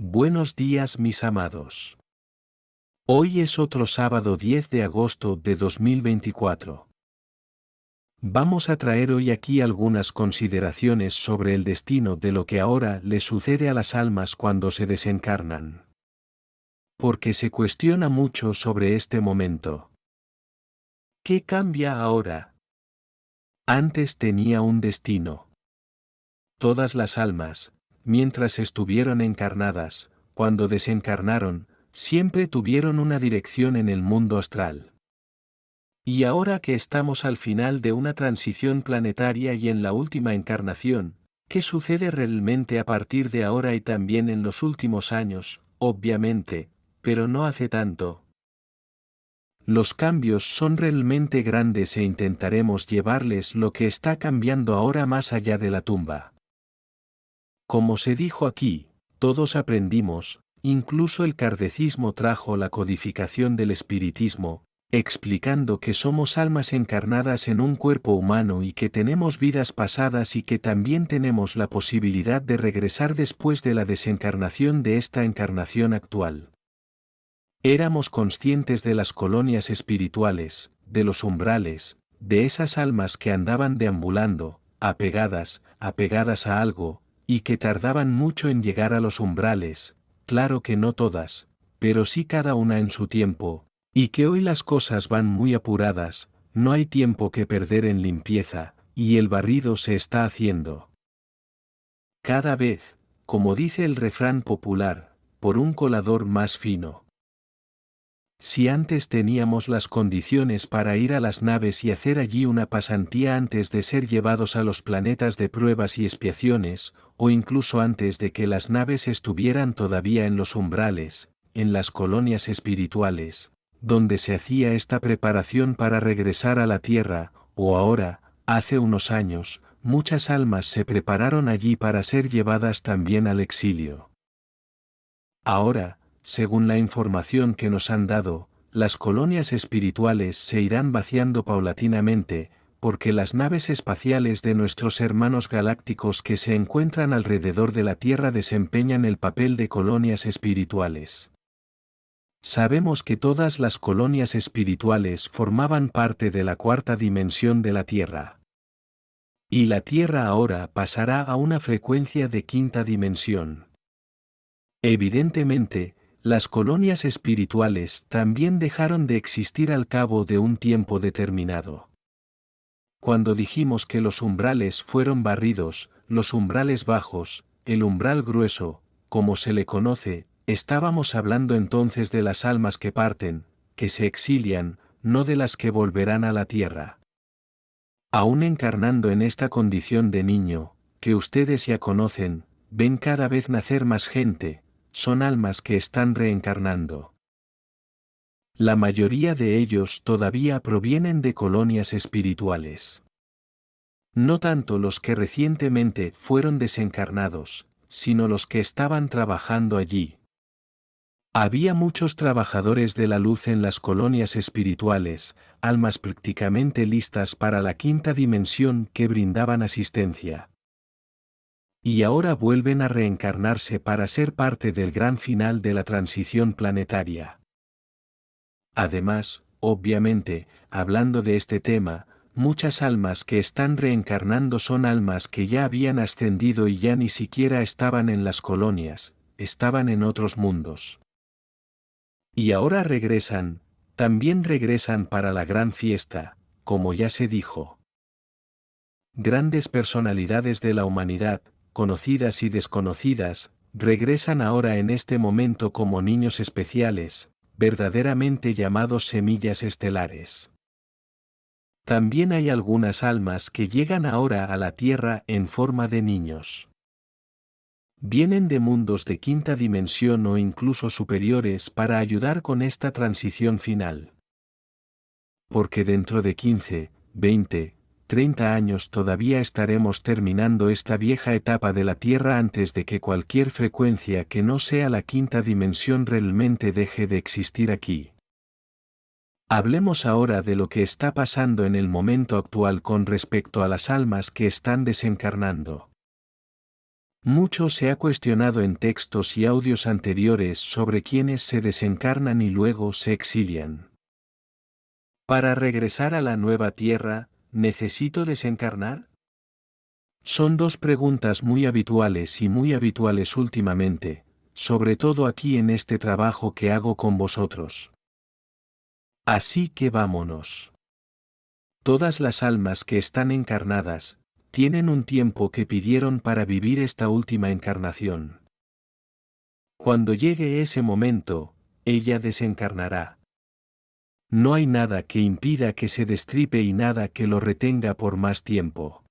Buenos días mis amados. Hoy es otro sábado 10 de agosto de 2024. Vamos a traer hoy aquí algunas consideraciones sobre el destino de lo que ahora le sucede a las almas cuando se desencarnan. Porque se cuestiona mucho sobre este momento. ¿Qué cambia ahora? Antes tenía un destino. Todas las almas, mientras estuvieron encarnadas, cuando desencarnaron, siempre tuvieron una dirección en el mundo astral. Y ahora que estamos al final de una transición planetaria y en la última encarnación, ¿qué sucede realmente a partir de ahora y también en los últimos años, obviamente, pero no hace tanto? Los cambios son realmente grandes e intentaremos llevarles lo que está cambiando ahora más allá de la tumba. Como se dijo aquí, todos aprendimos, incluso el kardecismo trajo la codificación del espiritismo, explicando que somos almas encarnadas en un cuerpo humano y que tenemos vidas pasadas y que también tenemos la posibilidad de regresar después de la desencarnación de esta encarnación actual. Éramos conscientes de las colonias espirituales, de los umbrales, de esas almas que andaban deambulando, apegadas a algo, y que tardaban mucho en llegar a los umbrales, claro que no todas, pero sí cada una en su tiempo, y que hoy las cosas van muy apuradas, no hay tiempo que perder en limpieza, y el barrido se está haciendo. Cada vez, como dice el refrán popular, por un colador más fino. Si antes teníamos las condiciones para ir a las naves y hacer allí una pasantía antes de ser llevados a los planetas de pruebas y expiaciones, o incluso antes de que las naves estuvieran todavía en los umbrales, en las colonias espirituales, donde se hacía esta preparación para regresar a la Tierra, o ahora, hace unos años, muchas almas se prepararon allí para ser llevadas también al exilio. Ahora, según la información que nos han dado, las colonias espirituales se irán vaciando paulatinamente, porque las naves espaciales de nuestros hermanos galácticos que se encuentran alrededor de la Tierra desempeñan el papel de colonias espirituales. Sabemos que todas las colonias espirituales formaban parte de la cuarta dimensión de la Tierra. Y la Tierra ahora pasará a una frecuencia de quinta dimensión. Evidentemente, las colonias espirituales también dejaron de existir al cabo de un tiempo determinado. Cuando dijimos que los umbrales fueron barridos, los umbrales bajos, el umbral grueso, como se le conoce, estábamos hablando entonces de las almas que parten, que se exilian, no de las que volverán a la tierra. Aún encarnando en esta condición de niño, que ustedes ya conocen, ven cada vez nacer más gente, son almas que están reencarnando. La mayoría de ellos todavía provienen de colonias espirituales. No tanto los que recientemente fueron desencarnados, sino los que estaban trabajando allí. Había muchos trabajadores de la luz en las colonias espirituales, almas prácticamente listas para la quinta dimensión que brindaban asistencia. Y ahora vuelven a reencarnarse para ser parte del gran final de la transición planetaria. Además, obviamente, hablando de este tema, muchas almas que están reencarnando son almas que ya habían ascendido y ya ni siquiera estaban en las colonias, estaban en otros mundos. Y ahora regresan, también regresan para la gran fiesta, como ya se dijo. Grandes personalidades de la humanidad, conocidas y desconocidas, regresan ahora en este momento como niños especiales, verdaderamente llamados semillas estelares. También hay algunas almas que llegan ahora a la Tierra en forma de niños. Vienen de mundos de quinta dimensión o incluso superiores para ayudar con esta transición final. Porque dentro de 15, 20, 30 años todavía estaremos terminando esta vieja etapa de la Tierra antes de que cualquier frecuencia que no sea la quinta dimensión realmente deje de existir aquí. Hablemos ahora de lo que está pasando en el momento actual con respecto a las almas que están desencarnando. Mucho se ha cuestionado en textos y audios anteriores sobre quienes se desencarnan y luego se exilian. ¿Para regresar a la nueva tierra, necesito desencarnar? Son dos preguntas muy habituales y muy habituales últimamente, sobre todo aquí en este trabajo que hago con vosotros. Así que vámonos. Todas las almas que están encarnadas, tienen un tiempo que pidieron para vivir esta última encarnación. Cuando llegue ese momento, ella desencarnará. No hay nada que impida que se destripe y nada que lo retenga por más tiempo.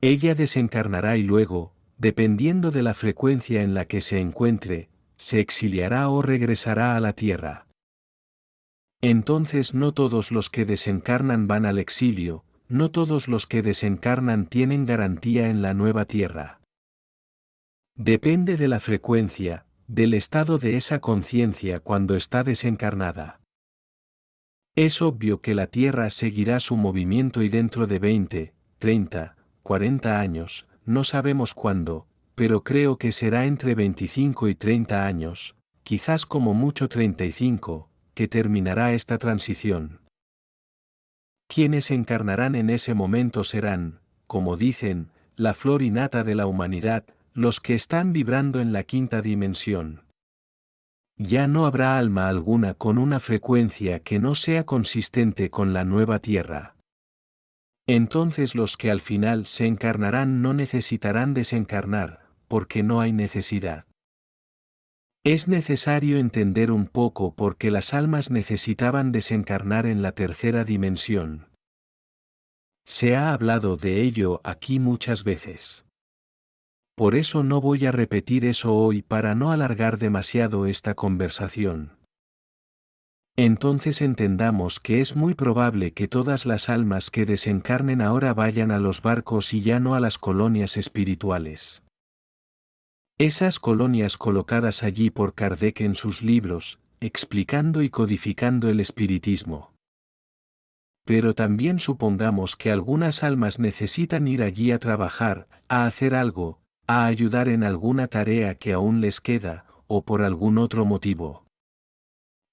Ella desencarnará y luego, dependiendo de la frecuencia en la que se encuentre, se exiliará o regresará a la tierra. Entonces no todos los que desencarnan van al exilio, no todos los que desencarnan tienen garantía en la nueva tierra. Depende de la frecuencia, del estado de esa conciencia cuando está desencarnada. Es obvio que la tierra seguirá su movimiento y dentro de 20, 30, 40 años, no sabemos cuándo, pero creo que será entre 25 y 30 años, quizás como mucho 35, que terminará esta transición. Quienes encarnarán en ese momento serán, como dicen, la flor innata de la humanidad, los que están vibrando en la quinta dimensión. Ya no habrá alma alguna con una frecuencia que no sea consistente con la nueva tierra. Entonces los que al final se encarnarán no necesitarán desencarnar, porque no hay necesidad. Es necesario entender un poco por qué las almas necesitaban desencarnar en la tercera dimensión. Se ha hablado de ello aquí muchas veces. Por eso no voy a repetir eso hoy para no alargar demasiado esta conversación. Entonces entendamos que es muy probable que todas las almas que desencarnen ahora vayan a los barcos y ya no a las colonias espirituales. Esas colonias colocadas allí por Kardec en sus libros, explicando y codificando el espiritismo. Pero también supongamos que algunas almas necesitan ir allí a trabajar, a hacer algo, a ayudar en alguna tarea que aún les queda, o por algún otro motivo.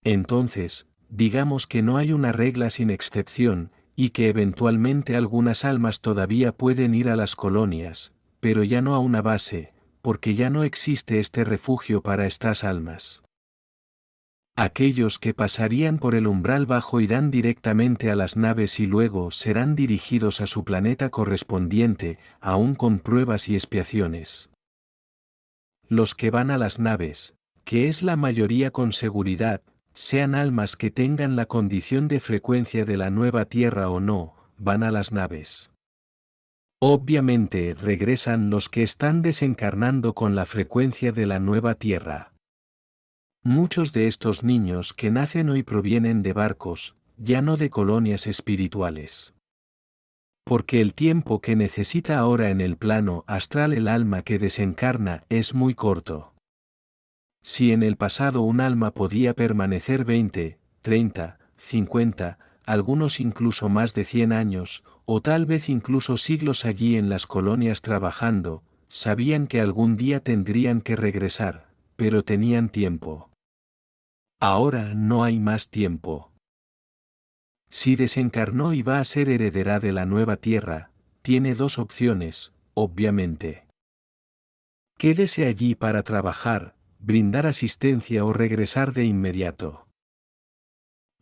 Entonces, digamos que no hay una regla sin excepción, y que eventualmente algunas almas todavía pueden ir a las colonias, pero ya no a una base, porque ya no existe este refugio para estas almas. Aquellos que pasarían por el umbral bajo irán directamente a las naves y luego serán dirigidos a su planeta correspondiente, aún con pruebas y expiaciones. Los que van a las naves, que es la mayoría con seguridad, sean almas que tengan la condición de frecuencia de la nueva Tierra o no, van a las naves. Obviamente regresan los que están desencarnando con la frecuencia de la nueva Tierra. Muchos de estos niños que nacen hoy provienen de barcos, ya no de colonias espirituales. Porque el tiempo que necesita ahora en el plano astral el alma que desencarna es muy corto. Si en el pasado un alma podía permanecer 20, 30, 50, algunos incluso más de 100 años, o tal vez incluso siglos allí en las colonias trabajando, sabían que algún día tendrían que regresar, pero tenían tiempo. Ahora no hay más tiempo. Si desencarnó y va a ser heredera de la nueva tierra, tiene dos opciones, obviamente. Quédese allí para trabajar, brindar asistencia o regresar de inmediato.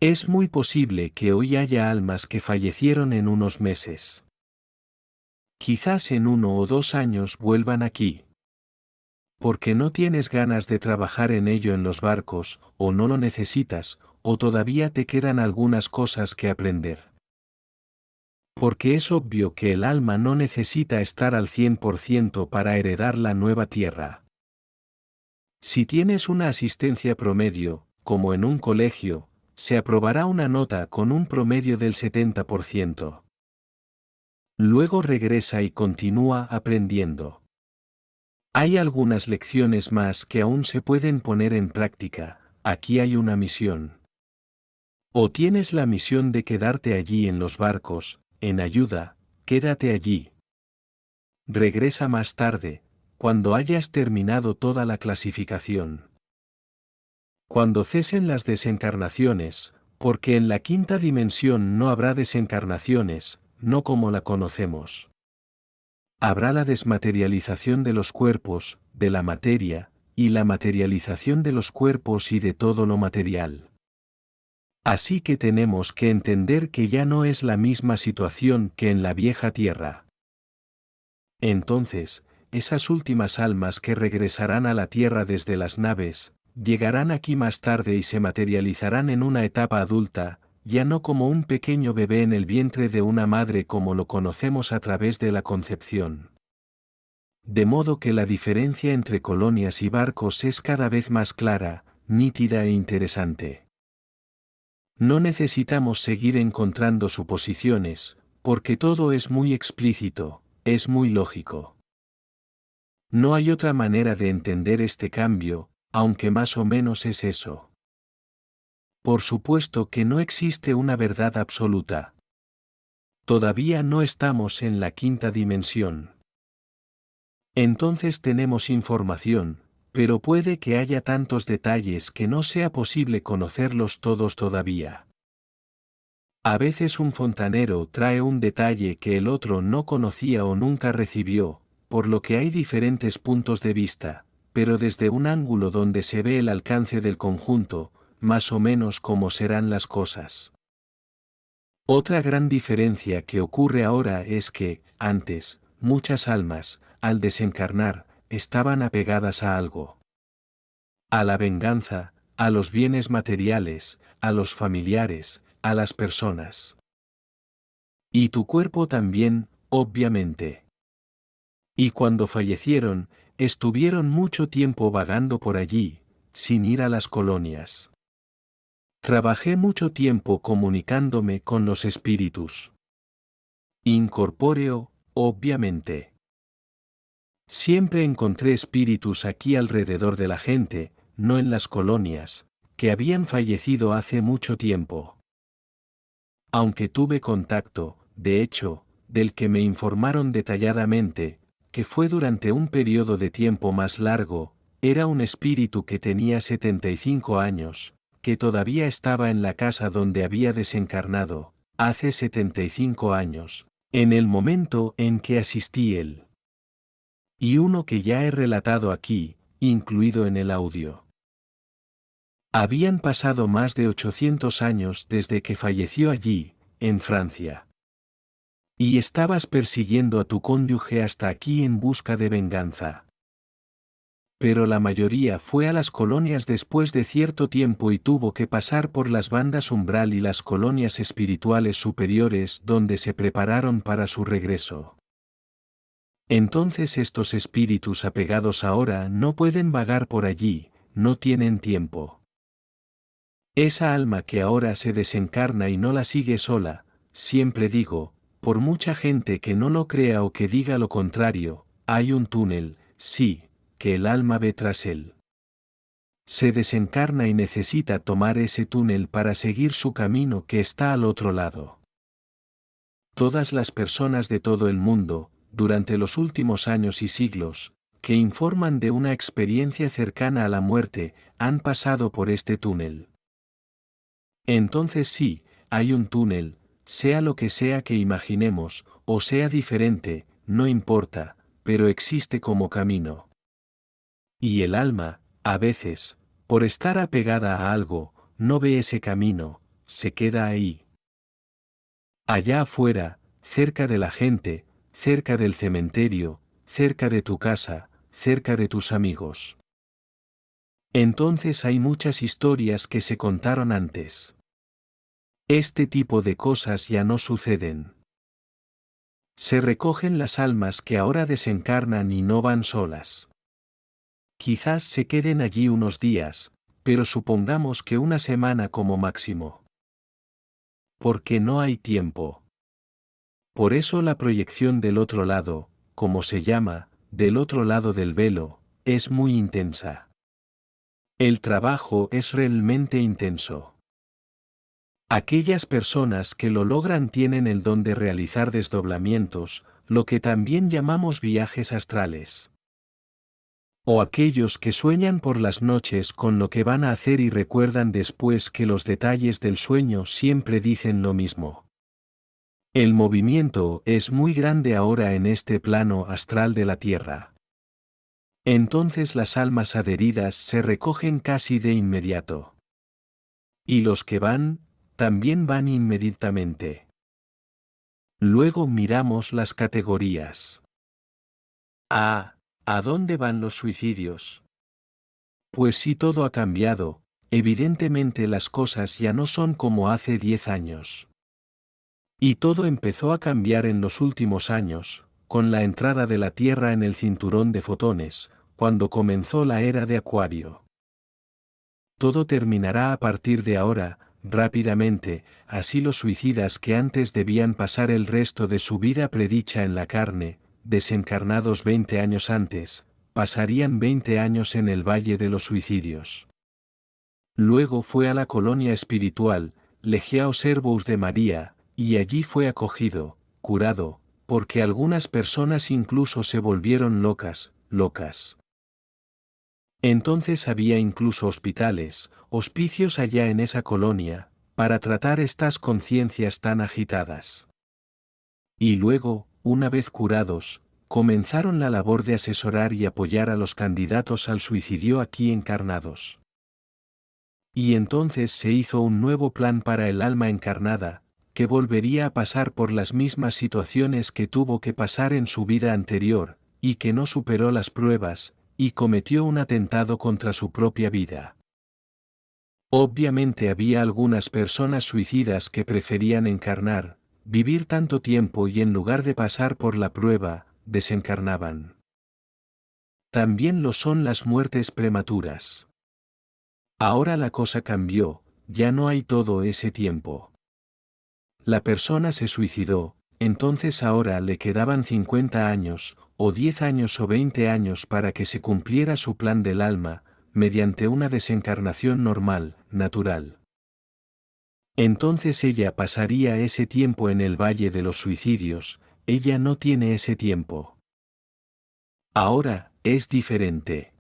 Es muy posible que hoy haya almas que fallecieron en unos meses. Quizás en 1 o 2 años vuelvan aquí. Porque no tienes ganas de trabajar en ello en los barcos, o no lo necesitas, o todavía te quedan algunas cosas que aprender. Porque es obvio que el alma no necesita estar al 100% para heredar la nueva tierra. Si tienes una asistencia promedio, como en un colegio, se aprobará una nota con un promedio del 70%. Luego regresa y continúa aprendiendo. Hay algunas lecciones más que aún se pueden poner en práctica, aquí hay una misión. O tienes la misión de quedarte allí en los barcos, en ayuda, quédate allí. Regresa más tarde, cuando hayas terminado toda la clasificación. Cuando cesen las desencarnaciones, porque en la quinta dimensión no habrá desencarnaciones, no como la conocemos. Habrá la desmaterialización de los cuerpos, de la materia, y la materialización de los cuerpos y de todo lo material. Así que tenemos que entender que ya no es la misma situación que en la vieja tierra. Entonces, esas últimas almas que regresarán a la tierra desde las naves, llegarán aquí más tarde y se materializarán en una etapa adulta, ya no como un pequeño bebé en el vientre de una madre como lo conocemos a través de la concepción. De modo que la diferencia entre colonias y barcos es cada vez más clara, nítida e interesante. No necesitamos seguir encontrando suposiciones, porque todo es muy explícito, es muy lógico. No hay otra manera de entender este cambio, aunque más o menos es eso. Por supuesto que no existe una verdad absoluta. Todavía no estamos en la quinta dimensión. Entonces tenemos información, pero puede que haya tantos detalles que no sea posible conocerlos todos todavía. A veces un fontanero trae un detalle que el otro no conocía o nunca recibió, por lo que hay diferentes puntos de vista, pero desde un ángulo donde se ve el alcance del conjunto, más o menos cómo serán las cosas. Otra gran diferencia que ocurre ahora es que, antes, muchas almas, al desencarnar, estaban apegadas a algo. A la venganza, a los bienes materiales, a los familiares, a las personas. Y tu cuerpo también, obviamente. Y cuando fallecieron, estuvieron mucho tiempo vagando por allí, sin ir a las colonias. Trabajé mucho tiempo comunicándome con los espíritus. Incorpóreo, obviamente. Siempre encontré espíritus aquí alrededor de la gente, no en las colonias, que habían fallecido hace mucho tiempo. Aunque tuve contacto, de hecho, del que me informaron detalladamente, que fue durante un periodo de tiempo más largo, era un espíritu que tenía 75 años, que todavía estaba en la casa donde había desencarnado, hace 75 años, en el momento en que asistí él. Y uno que ya he relatado aquí, incluido en el audio. Habían pasado más de 800 años desde que falleció allí, en Francia. Y estabas persiguiendo a tu cónyuge hasta aquí en busca de venganza. Pero la mayoría fue a las colonias después de cierto tiempo y tuvo que pasar por las bandas umbral y las colonias espirituales superiores donde se prepararon para su regreso. Entonces estos espíritus apegados ahora no pueden vagar por allí, no tienen tiempo. Esa alma que ahora se desencarna y no la sigue sola, siempre digo, por mucha gente que no lo crea o que diga lo contrario, hay un túnel, sí, que el alma ve tras él. Se desencarna y necesita tomar ese túnel para seguir su camino que está al otro lado. Todas las personas de todo el mundo, durante los últimos años y siglos, que informan de una experiencia cercana a la muerte, han pasado por este túnel. Entonces sí, hay un túnel, sea lo que sea que imaginemos, o sea diferente, no importa, pero existe como camino. Y el alma, a veces, por estar apegada a algo, no ve ese camino, se queda ahí. Allá afuera, cerca de la gente, cerca del cementerio, cerca de tu casa, cerca de tus amigos. Entonces hay muchas historias que se contaron antes. Este tipo de cosas ya no suceden. Se recogen las almas que ahora desencarnan y no van solas. Quizás se queden allí unos días, pero supongamos que una semana como máximo. Porque no hay tiempo. Por eso la proyección del otro lado, como se llama, del otro lado del velo, es muy intensa. El trabajo es realmente intenso. Aquellas personas que lo logran tienen el don de realizar desdoblamientos, lo que también llamamos viajes astrales. O aquellos que sueñan por las noches con lo que van a hacer y recuerdan después que los detalles del sueño siempre dicen lo mismo. El movimiento es muy grande ahora en este plano astral de la Tierra. Entonces las almas adheridas se recogen casi de inmediato. Y los que van, también van inmediatamente. Luego miramos las categorías. ¿A dónde van los suicidios? Pues si todo ha cambiado, evidentemente las cosas ya no son como hace 10 años. Y todo empezó a cambiar en los últimos años, con la entrada de la Tierra en el cinturón de fotones, cuando comenzó la era de Acuario. Todo terminará a partir de ahora, rápidamente, así los suicidas que antes debían pasar el resto de su vida predicha en la carne, desencarnados 20 años antes, pasarían 20 años en el Valle de los Suicidios. Luego fue a la colonia espiritual, Legiao Servus de María, y allí fue acogido, curado, porque algunas personas incluso se volvieron locas. Entonces había incluso hospicios allá en esa colonia, para tratar estas conciencias tan agitadas. Y luego, una vez curados, comenzaron la labor de asesorar y apoyar a los candidatos al suicidio aquí encarnados. Y entonces se hizo un nuevo plan para el alma encarnada, que volvería a pasar por las mismas situaciones que tuvo que pasar en su vida anterior, y que no superó las pruebas, y cometió un atentado contra su propia vida. Obviamente había algunas personas suicidas que preferían encarnar, vivir tanto tiempo y en lugar de pasar por la prueba, desencarnaban. También lo son las muertes prematuras. Ahora la cosa cambió, ya no hay todo ese tiempo. La persona se suicidó, entonces ahora le quedaban 50 años, o 10 años o 20 años para que se cumpliera su plan del alma, mediante una desencarnación normal, natural. Entonces ella pasaría ese tiempo en el Valle de los Suicidios, ella no tiene ese tiempo. Ahora, es diferente.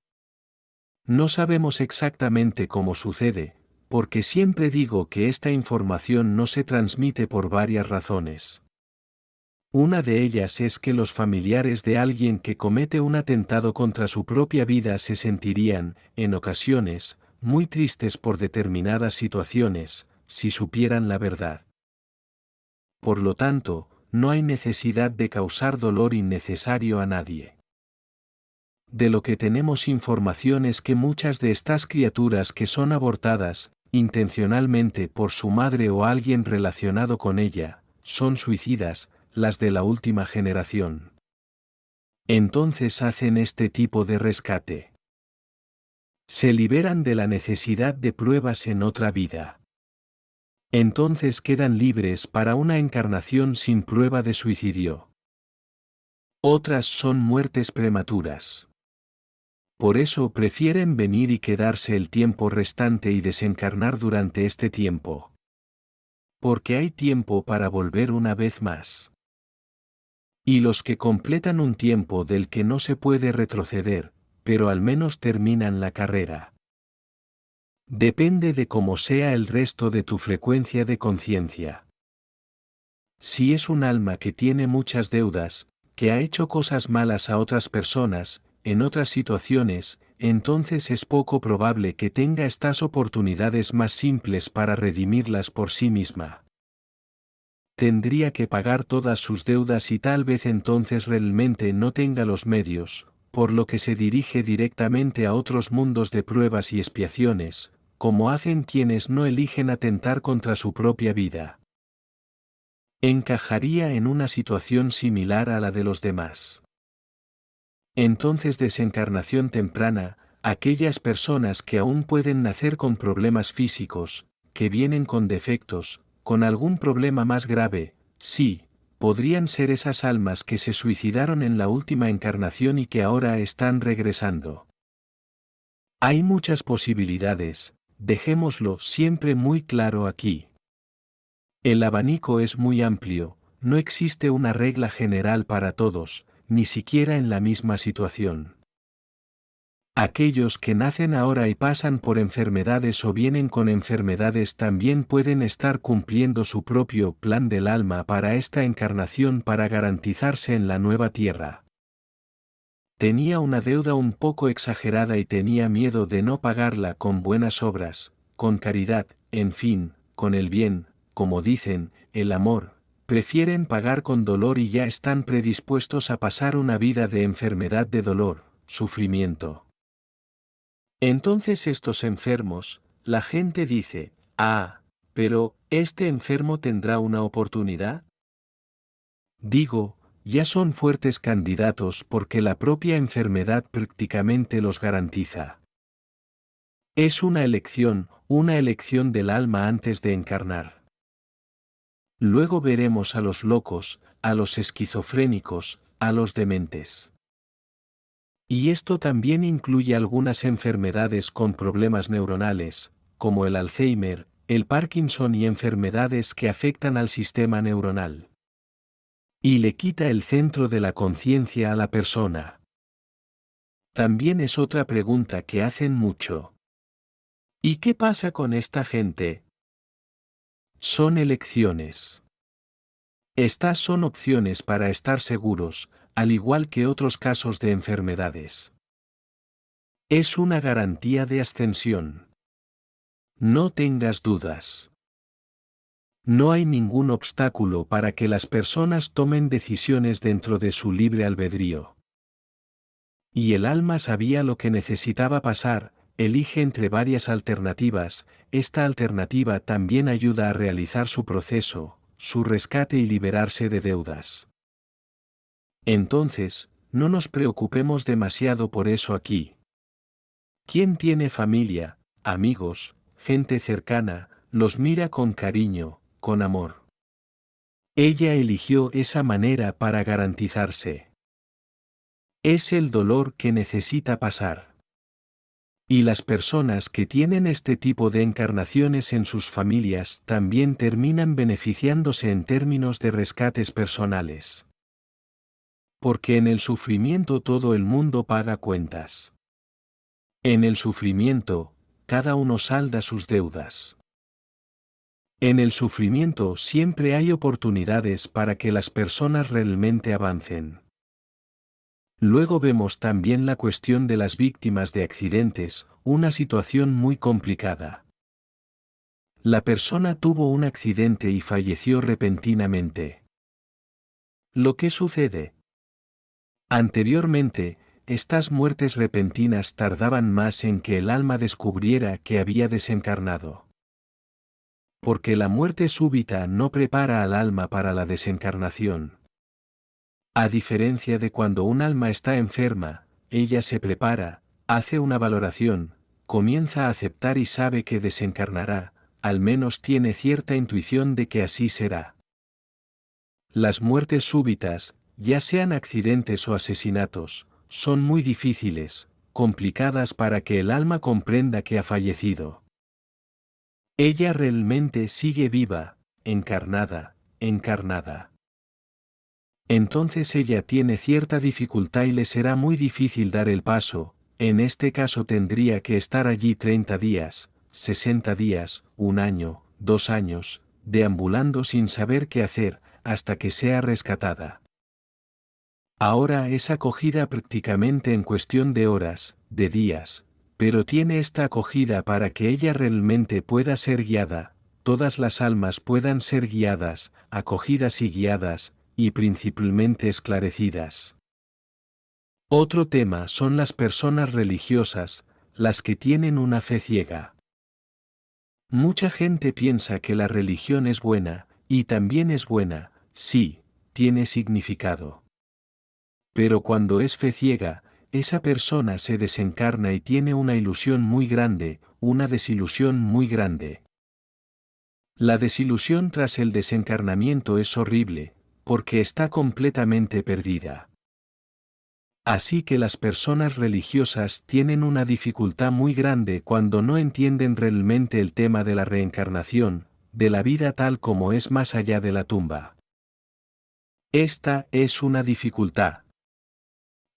No sabemos exactamente cómo sucede, porque siempre digo que esta información no se transmite por varias razones. Una de ellas es que los familiares de alguien que comete un atentado contra su propia vida se sentirían, en ocasiones, muy tristes por determinadas situaciones, si supieran la verdad. Por lo tanto, no hay necesidad de causar dolor innecesario a nadie. De lo que tenemos información es que muchas de estas criaturas que son abortadas, intencionalmente por su madre o alguien relacionado con ella, son suicidas, las de la última generación. Entonces hacen este tipo de rescate. Se liberan de la necesidad de pruebas en otra vida. Entonces quedan libres para una encarnación sin prueba de suicidio. Otras son muertes prematuras. Por eso prefieren venir y quedarse el tiempo restante y desencarnar durante este tiempo. Porque hay tiempo para volver una vez más. Y los que completan un tiempo del que no se puede retroceder, pero al menos terminan la carrera. Depende de cómo sea el resto de tu frecuencia de conciencia. Si es un alma que tiene muchas deudas, que ha hecho cosas malas a otras personas, en otras situaciones, entonces es poco probable que tenga estas oportunidades más simples para redimirlas por sí misma. Tendría que pagar todas sus deudas y tal vez entonces realmente no tenga los medios, por lo que se dirige directamente a otros mundos de pruebas y expiaciones, como hacen quienes no eligen atentar contra su propia vida. Encajaría en una situación similar a la de los demás. Entonces desencarnación temprana, aquellas personas que aún pueden nacer con problemas físicos, que vienen con defectos, con algún problema más grave, sí, podrían ser esas almas que se suicidaron en la última encarnación y que ahora están regresando. Hay muchas posibilidades, dejémoslo siempre muy claro aquí. El abanico es muy amplio, no existe una regla general para todos, ni siquiera en la misma situación. Aquellos que nacen ahora y pasan por enfermedades o vienen con enfermedades también pueden estar cumpliendo su propio plan del alma para esta encarnación para garantizarse en la nueva tierra. Tenía una deuda un poco exagerada y tenía miedo de no pagarla con buenas obras, con caridad, en fin, con el bien, como dicen, el amor. Prefieren pagar con dolor y ya están predispuestos a pasar una vida de enfermedad, de dolor, sufrimiento. Entonces estos enfermos, la gente dice, pero, ¿este enfermo tendrá una oportunidad? Digo, ya son fuertes candidatos porque la propia enfermedad prácticamente los garantiza. Es una elección del alma antes de encarnar. Luego veremos a los locos, a los esquizofrénicos, a los dementes. Y esto también incluye algunas enfermedades con problemas neuronales, como el Alzheimer, el Parkinson y enfermedades que afectan al sistema neuronal. Y le quita el centro de la conciencia a la persona. También es otra pregunta que hacen mucho. ¿Y qué pasa con esta gente? Son elecciones. Estas son opciones para estar seguros, al igual que otros casos de enfermedades. Es una garantía de ascensión. No tengas dudas. No hay ningún obstáculo para que las personas tomen decisiones dentro de su libre albedrío. Y el alma sabía lo que necesitaba pasar, elige entre varias alternativas, esta alternativa también ayuda a realizar su proceso, su rescate y liberarse de deudas. Entonces, no nos preocupemos demasiado por eso aquí. ¿Quién tiene familia, amigos, gente cercana, los mira con cariño, con amor? Ella eligió esa manera para garantizarse. Es el dolor que necesita pasar. Y las personas que tienen este tipo de encarnaciones en sus familias también terminan beneficiándose en términos de rescates personales. Porque en el sufrimiento todo el mundo paga cuentas. En el sufrimiento, cada uno salda sus deudas. En el sufrimiento siempre hay oportunidades para que las personas realmente avancen. Luego vemos también la cuestión de las víctimas de accidentes, una situación muy complicada. La persona tuvo un accidente y falleció repentinamente. ¿Lo que sucede? Anteriormente, estas muertes repentinas tardaban más en que el alma descubriera que había desencarnado. Porque la muerte súbita no prepara al alma para la desencarnación. A diferencia de cuando un alma está enferma, ella se prepara, hace una valoración, comienza a aceptar y sabe que desencarnará, al menos tiene cierta intuición de que así será. Las muertes súbitas, ya sean accidentes o asesinatos, son muy difíciles, complicadas para que el alma comprenda que ha fallecido. Ella realmente sigue viva, encarnada. Entonces ella tiene cierta dificultad y le será muy difícil dar el paso, en este caso tendría que estar allí 30 días, 60 días, 1 año, 2 años, deambulando sin saber qué hacer, hasta que sea rescatada. Ahora es acogida prácticamente en cuestión de horas, de días, pero tiene esta acogida para que ella realmente pueda ser guiada, todas las almas puedan ser guiadas, acogidas y guiadas, y principalmente esclarecidas. Otro tema son las personas religiosas, las que tienen una fe ciega. Mucha gente piensa que la religión es buena, y también es buena, sí, tiene significado. Pero cuando es fe ciega, esa persona se desencarna y tiene una ilusión muy grande, una desilusión muy grande. La desilusión tras el desencarnamiento es horrible, porque está completamente perdida. Así que las personas religiosas tienen una dificultad muy grande cuando no entienden realmente el tema de la reencarnación, de la vida tal como es más allá de la tumba. Esta es una dificultad.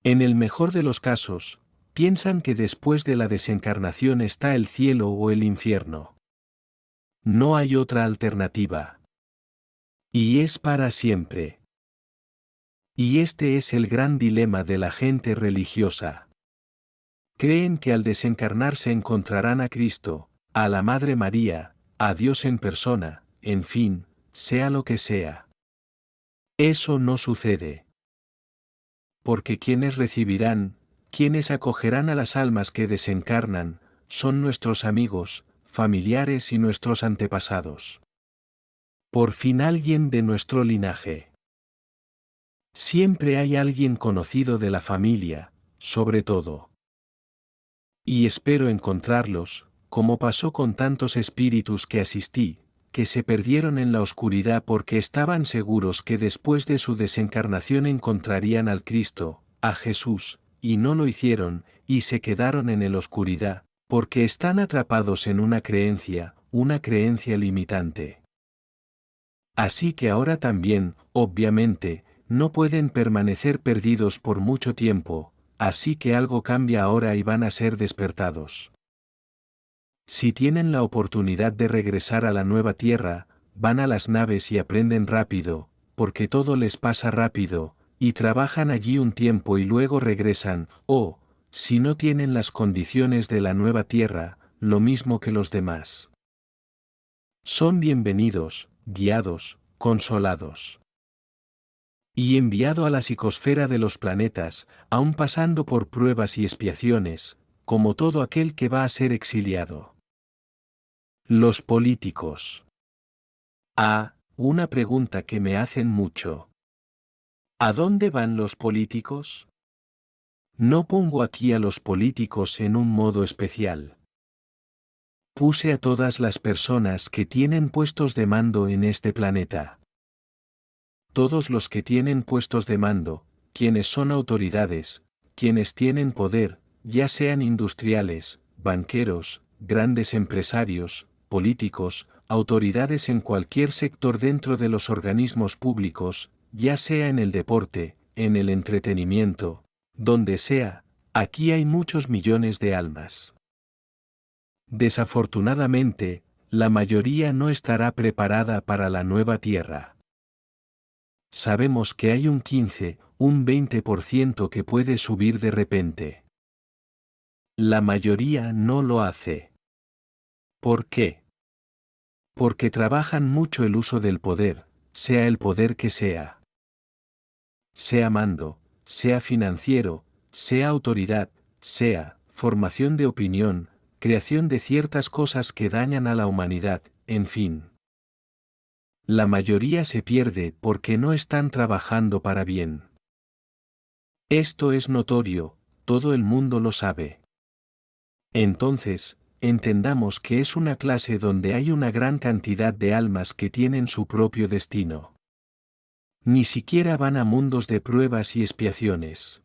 En el mejor de los casos, Piensan que después de la desencarnación está el cielo o el infierno. No hay otra alternativa. Y es para siempre. Y este es el gran dilema de la gente religiosa. Creen que al desencarnarse encontrarán a Cristo, a la Madre María, a Dios en persona, en fin, sea lo que sea. Eso no sucede. Porque quienes recibirán, quienes acogerán a las almas que desencarnan, son nuestros amigos, familiares y nuestros antepasados. Por fin alguien de nuestro linaje. Siempre hay alguien conocido de la familia, sobre todo. Y espero encontrarlos, como pasó con tantos espíritus que asistí, que se perdieron en la oscuridad porque estaban seguros que después de su desencarnación encontrarían al Cristo, a Jesús, y no lo hicieron, y se quedaron en la oscuridad, porque están atrapados en una creencia limitante. Así que ahora también, obviamente, no pueden permanecer perdidos por mucho tiempo, así que algo cambia ahora y van a ser despertados. Si tienen la oportunidad de regresar a la nueva tierra, van a las naves y aprenden rápido, porque todo les pasa rápido, y trabajan allí un tiempo y luego regresan, o, si no tienen las condiciones de la nueva tierra, lo mismo que los demás. Son bienvenidos, guiados, consolados. Y enviado a la psicosfera de los planetas, aún pasando por pruebas y expiaciones, como todo aquel que va a ser exiliado. Los políticos. Una pregunta que me hacen mucho. ¿A dónde van los políticos? No pongo aquí a los políticos en un modo especial. Puse a todas las personas que tienen puestos de mando en este planeta. Todos los que tienen puestos de mando, quienes son autoridades, quienes tienen poder, ya sean industriales, banqueros, grandes empresarios, políticos, autoridades en cualquier sector dentro de los organismos públicos, ya sea en el deporte, en el entretenimiento, donde sea, aquí hay muchos millones de almas. Desafortunadamente, la mayoría no estará preparada para la nueva tierra. Sabemos que hay un 15, un 20% que puede subir de repente. La mayoría no lo hace. ¿Por qué? Porque trabajan mucho el uso del poder, sea el poder que sea. Sea mando, sea financiero, sea autoridad, sea formación de opinión, creación de ciertas cosas que dañan a la humanidad, en fin. La mayoría se pierde porque no están trabajando para bien. Esto es notorio, todo el mundo lo sabe. Entonces, entendamos que es una clase donde hay una gran cantidad de almas que tienen su propio destino. Ni siquiera van a mundos de pruebas y expiaciones.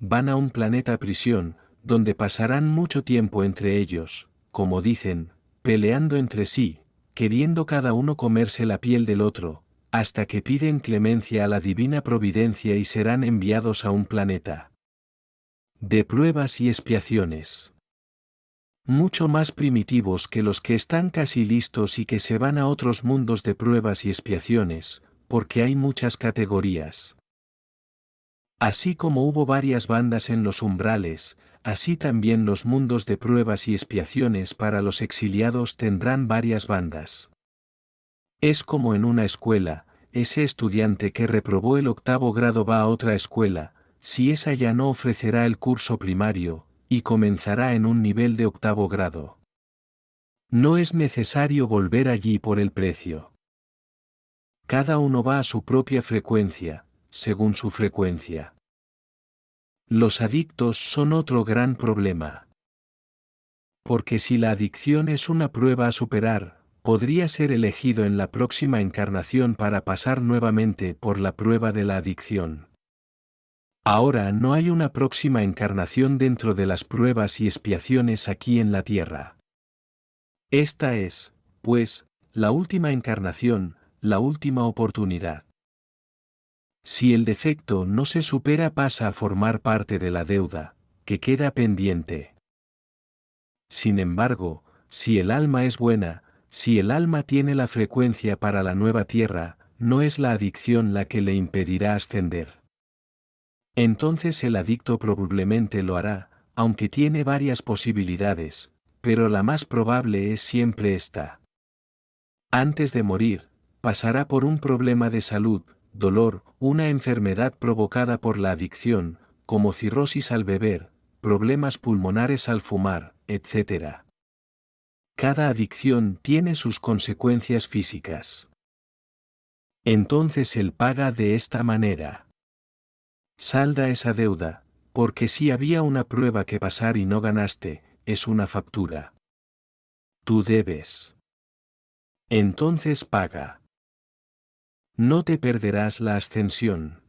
Van a un planeta prisión, donde pasarán mucho tiempo entre ellos, como dicen, peleando entre sí, queriendo cada uno comerse la piel del otro, hasta que piden clemencia a la divina providencia y serán enviados a un planeta de pruebas y expiaciones. Mucho más primitivos que los que están casi listos y que se van a otros mundos de pruebas y expiaciones, porque hay muchas categorías. Así como hubo varias bandas en los umbrales, así también los mundos de pruebas y expiaciones para los exiliados tendrán varias bandas. Es como en una escuela, ese estudiante que reprobó el 8º grado va a otra escuela, si esa ya no ofrecerá el curso primario, y comenzará en un nivel de 8º grado. No es necesario volver allí por el precio. Cada uno va a su propia frecuencia, según su frecuencia. Los adictos son otro gran problema. Porque si la adicción es una prueba a superar, podría ser elegido en la próxima encarnación para pasar nuevamente por la prueba de la adicción. Ahora no hay una próxima encarnación dentro de las pruebas y expiaciones aquí en la tierra. Esta es, pues, la última encarnación, la última oportunidad. Si el defecto no se supera pasa a formar parte de la deuda, que queda pendiente. Sin embargo, si el alma es buena, si el alma tiene la frecuencia para la nueva tierra, no es la adicción la que le impedirá ascender. Entonces el adicto probablemente lo hará, aunque tiene varias posibilidades, pero la más probable es siempre esta. Antes de morir, pasará por un problema de salud, dolor, una enfermedad provocada por la adicción, como cirrosis al beber, problemas pulmonares al fumar, etc. Cada adicción tiene sus consecuencias físicas. Entonces él paga de esta manera. Salda esa deuda, porque si había una prueba que pasar y no ganaste, es una factura. Tú debes. Entonces paga. No te perderás la ascensión.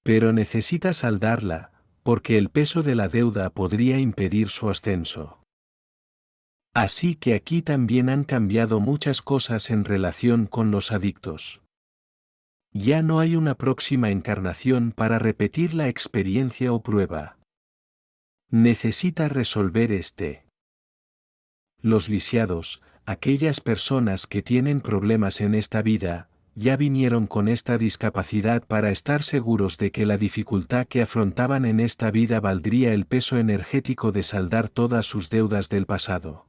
Pero necesitas saldarla, porque el peso de la deuda podría impedir su ascenso. Así que aquí también han cambiado muchas cosas en relación con los adictos. Ya no hay una próxima encarnación para repetir la experiencia o prueba. Necesita resolver este. Los lisiados, aquellas personas que tienen problemas en esta vida, ya vinieron con esta discapacidad para estar seguros de que la dificultad que afrontaban en esta vida valdría el peso energético de saldar todas sus deudas del pasado.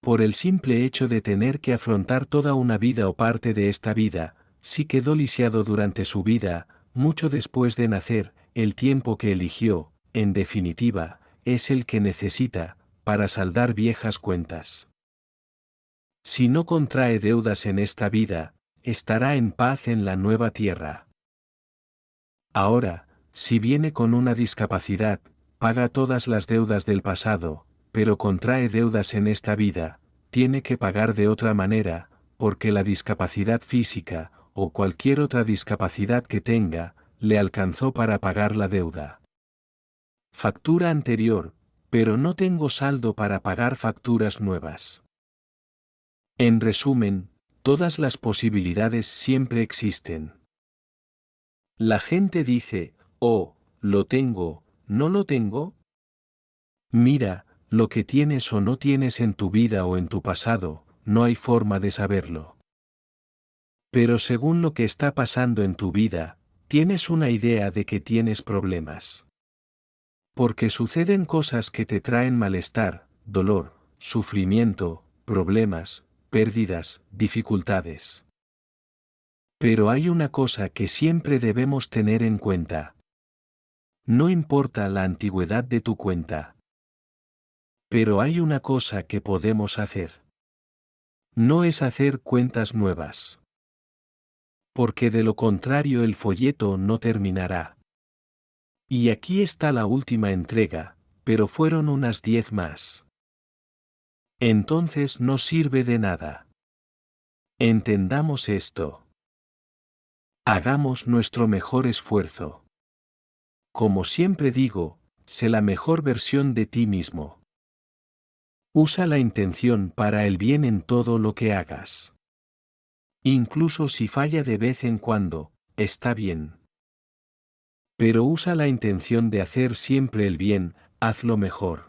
Por el simple hecho de tener que afrontar toda una vida o parte de esta vida, si quedó lisiado durante su vida, mucho después de nacer, el tiempo que eligió, en definitiva, es el que necesita, para saldar viejas cuentas. Si no contrae deudas en esta vida, estará en paz en la nueva tierra. Ahora, si viene con una discapacidad, paga todas las deudas del pasado, pero contrae deudas en esta vida, tiene que pagar de otra manera, porque la discapacidad física, o cualquier otra discapacidad que tenga, le alcanzó para pagar la deuda. Factura anterior, pero no tengo saldo para pagar facturas nuevas. En resumen, todas las posibilidades siempre existen. La gente dice, oh, lo tengo, ¿no lo tengo? Mira, lo que tienes o no tienes en tu vida o en tu pasado, no hay forma de saberlo. Pero según lo que está pasando en tu vida, tienes una idea de que tienes problemas. Porque suceden cosas que te traen malestar, dolor, sufrimiento, problemas, pérdidas, dificultades. Pero hay una cosa que siempre debemos tener en cuenta. No importa la antigüedad de tu cuenta. Pero hay una cosa que podemos hacer. No es hacer cuentas nuevas. Porque de lo contrario el folleto no terminará. Y aquí está la última entrega, pero fueron unas 10 más. Entonces no sirve de nada. Entendamos esto. Hagamos nuestro mejor esfuerzo. Como siempre digo, sé la mejor versión de ti mismo. Usa la intención para el bien en todo lo que hagas. Incluso si falla de vez en cuando, está bien. Pero usa la intención de hacer siempre el bien, hazlo mejor.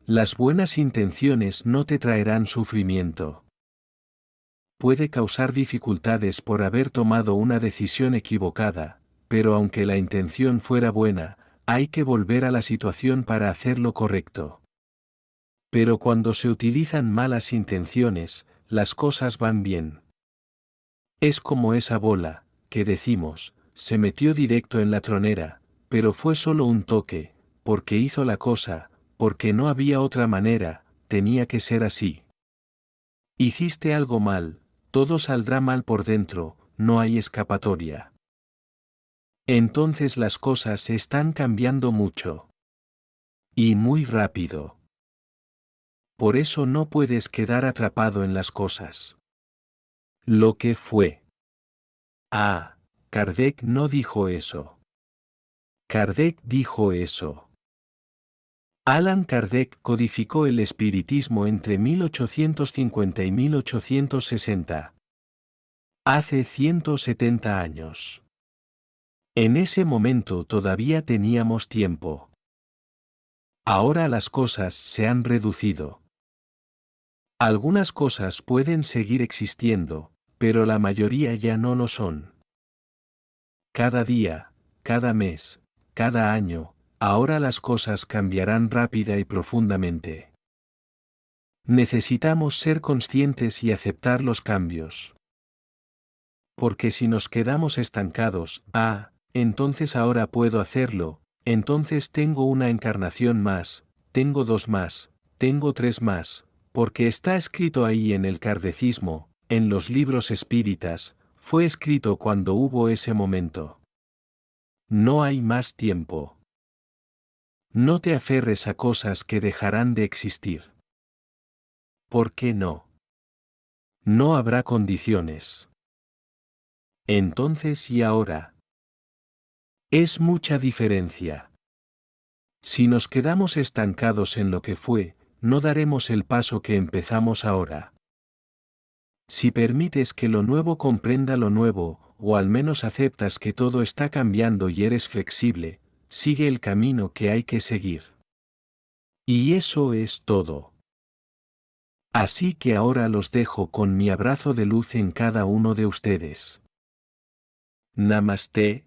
Las buenas intenciones no te traerán sufrimiento. Puede causar dificultades por haber tomado una decisión equivocada, pero aunque la intención fuera buena, hay que volver a la situación para hacer lo correcto. Pero cuando se utilizan malas intenciones, las cosas van bien. Es como esa bola, que decimos, se metió directo en la tronera, pero fue solo un toque, porque hizo la cosa, porque no había otra manera, tenía que ser así. Hiciste algo mal, todo saldrá mal por dentro, no hay escapatoria. Entonces las cosas están cambiando mucho. Y muy rápido. Por eso no puedes quedar atrapado en las cosas. Lo que fue. Ah, Kardec no dijo eso. Kardec dijo eso. Allan Kardec codificó el espiritismo entre 1850 y 1860. Hace 170 años. En ese momento todavía teníamos tiempo. Ahora las cosas se han reducido. Algunas cosas pueden seguir existiendo, pero la mayoría ya no lo son. Cada día, cada mes, cada año, ahora las cosas cambiarán rápida y profundamente. Necesitamos ser conscientes y aceptar los cambios. Porque si nos quedamos estancados, entonces ahora puedo hacerlo, entonces tengo una encarnación más, tengo 2 más, tengo 3 más, porque está escrito ahí en el kardecismo, en los libros espíritas, fue escrito cuando hubo ese momento. No hay más tiempo. No te aferres a cosas que dejarán de existir. ¿Por qué no? No habrá condiciones. Entonces y ahora. Es mucha diferencia. Si nos quedamos estancados en lo que fue, no daremos el paso que empezamos ahora. Si permites que lo nuevo comprenda lo nuevo, o al menos aceptas que todo está cambiando y eres flexible, sigue el camino que hay que seguir. Y eso es todo. Así que ahora los dejo con mi abrazo de luz en cada uno de ustedes. Namaste,